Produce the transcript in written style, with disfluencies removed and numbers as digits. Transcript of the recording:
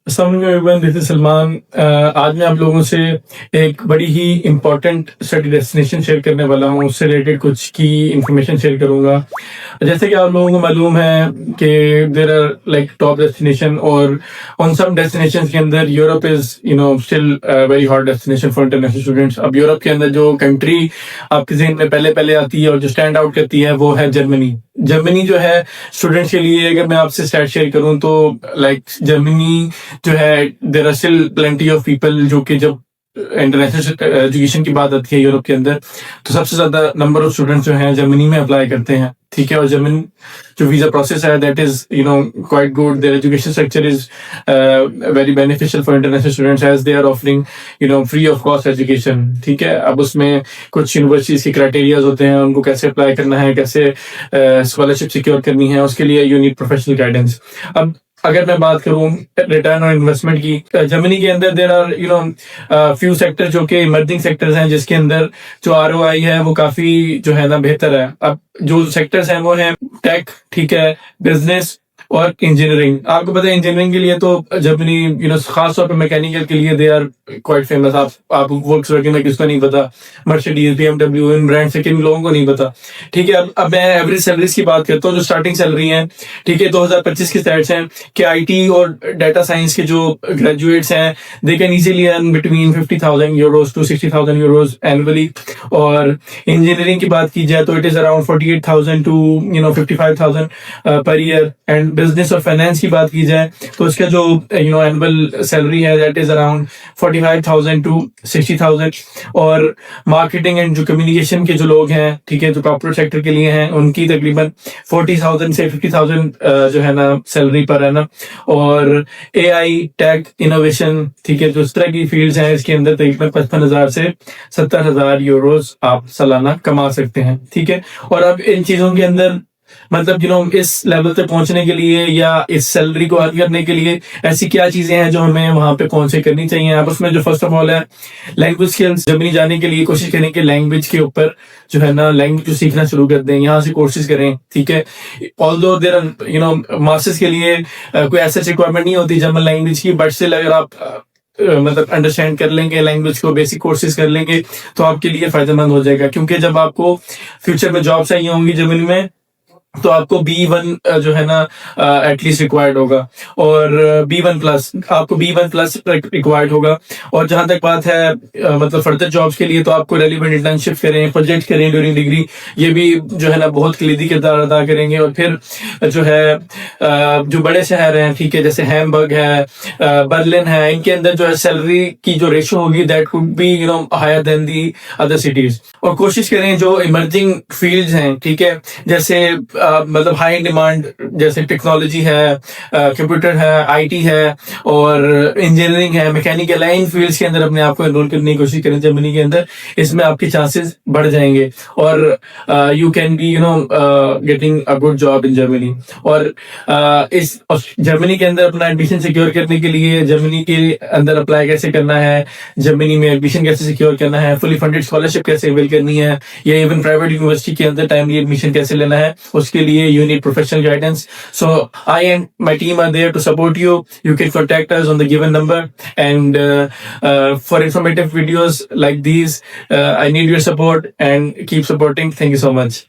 Everyone, this is Salman. आज मैं आप लोगों से एक बड़ी ही इम्पोर्टेंट स्टडी डेस्टिनेशन शेयर करने वाला हूँ। उससे रिलेटेड कुछ की इंफॉर्मेशन शेयर करूँगा। जैसे कि आप लोगों को मालूम है कि there are like top destination, और ऑन सम डेस्टिनेशन के अंदर Europe is still very hot destination for international students. अब यूरोप के अंदर जो कंट्री आपके जहन में पहले पहले आती है और जो स्टैंड आउट करती है वो है जर्मनी। जर्मनी जो है स्टूडेंट्स के लिए, अगर मैं आपसे स्टैट शेयर करूं तो लाइक जर्मनी जो है, there are still plenty of people जो कि जब इंटरनेशनल एजुकेशन की बात आती है यूरोप के अंदर, तो सबसे ज्यादा नंबर ऑफ स्टूडेंट्स जो हैं जर्मनी में अप्लाई करते हैं। ठीक है, और जर्मन जो वीजा प्रोसेस है that is quite good. Their education structure is very beneficial for international students as they are offering free of cost education. ठीक है, अब उसमें कुछ यूनिवर्सिटीज के क्राइटेरियाज होते हैं, उनको कैसे अप्लाई करना है, कैसे स्कॉलरशिप सिक्योर करनी है, उसके लिए यू नीड प्रोफेशनल गाइडेंस। अब अगर मैं बात करूं रिटर्न ऑन इन्वेस्टमेंट की, जर्मनी के अंदर देर आर फ्यू सेक्टर जो कि इमर्जिंग सेक्टर्स हैं, जिसके अंदर जो ROI है वो काफी जो है ना बेहतर है। अब जो सेक्टर्स हैं वो हैं टेक, ठीक है, बिजनेस और इंजीनियरिंग। आपको पता है इंजीनियरिंग के लिए तो जर्मनी खास तौर पे मैकेनिकल के लिए दे आर क्वाइट फेमस। आप वोक्सवैगन में किसको नहीं पता, मर्सिडीज, BMW, इन ब्रांड से किन लोगों को नहीं पता। ठीक है, अब मैं एवरेज सैलरीज की बात करता हूँ, जो स्टार्टिंग सैलरी है, ठीक है, 2025 की स्टैट्स हैं कि IT और डाटा साइंस के जो ग्रेजुएट्स हैं they can easily earn between 50,000 euros to 60,000 euros annually. और इंजीनियरिंग की बात की जाए तो it is around 48,000 to 55,000 per year. And business और फाइनेंस की बात की जाए तो इसका जो एनुअल सैलरी है दैट इज अराउंड 45,000 टू 60,000। और मार्केटिंग एंड जो कम्युनिकेशन के जो लोग हैं, ठीक है, जो कॉर्पोरेट सेक्टर के लिए हैं, उनकी तकरीबन 40,000 से 50,000 जो है ना सैलरी पर है ना। और AI, टेक, इनोवेशन, ठीक है, जो इस तरह की फील्ड्स हैं, इसके अंदर तकरीबन 55,000 से 70,000 यूरोज आप सालाना कमा सकते हैं। ठीक है, और अब इन चीजों के अंदर मतलब इस लेवल तक पहुंचने के लिए या इस सैलरी को अर्न करने के लिए ऐसी क्या चीजें हैं जो हमें वहां पे पहुंच से करनी चाहिए। आप उसमें जो फर्स्ट ऑफ ऑल है लैंग्वेज स्किल्स। जर्मनी जाने के लिए कोशिश करें कि लैंग्वेज के ऊपर जो है ना लैंग्वेज सीखना शुरू कर दें, यहाँ से कोर्सेज करें। ठीक है, ऑल्दो देयर आर मास्टर्स के लिए कोई ऐसा रिक्वायरमेंट नहीं होती जर्मन लैंग्वेज की, बट स्टिल अगर आप मतलब अंडरस्टैंड कर लेंगे लैंग्वेज को, बेसिक कोर्सेज कर लेंगे तो आपके लिए फायदेमंद हो जाएगा। क्योंकि जब आपको फ्यूचर में जॉब चाहिए होंगी जर्मनी में तो आपको B1 जो है ना एटलीस्ट रिक्वायर्ड होगा, और B1+ आपको B1+ रिक्वायर्ड होगा। और जहां तक बात है मतलब फर्दर जॉब्स के लिए, तो आपको रेलिवेंट इंटर्नशिप करें, प्रोजेक्ट करें ड्यूरिंग डिग्री, ये भी जो है ना बहुत कलीदी किरदार अदा करेंगे। और फिर जो है जो बड़े शहर हैं, ठीक है, जैसे हैमबर्ग है, बर्लिन है, इनके अंदर जो है सैलरी की जो रेशो होगी that could be higher than the other cities. और कोशिश करें जो इमर्जिंग फील्ड्स हैं, ठीक है, जैसे मतलब हाई डिमांड जैसे टेक्नोलॉजी है, कंप्यूटर है, IT है और इंजीनियरिंग है, मैकेनिकल है, इन फील्ड्स के अंदर अपने आप को एनरोल करने की कोशिश करें जर्मनी के अंदर। इसमें आपके चांसेस बढ़ जाएंगे और you can be getting a good job in Germany. और इस जर्मनी के अंदर अपना एडमिशन सिक्योर करने के लिए जर्मनी के अंदर अप्लाई कैसे करना है, जर्मनी में एडमिशन कैसे सिक्योर करना है, फुली फंडेड स्कॉलरशिप कैसे अवेल करनी है, या इवन प्राइवेट यूनिवर्सिटी के अंदर टाइमली एडमिशन कैसे लेना है, उसके लिए you need professional guidance. So I and my team are there to support you. You can contact us on the given number, and for informative videos like these I need your support, and keep supporting. Thank you so much.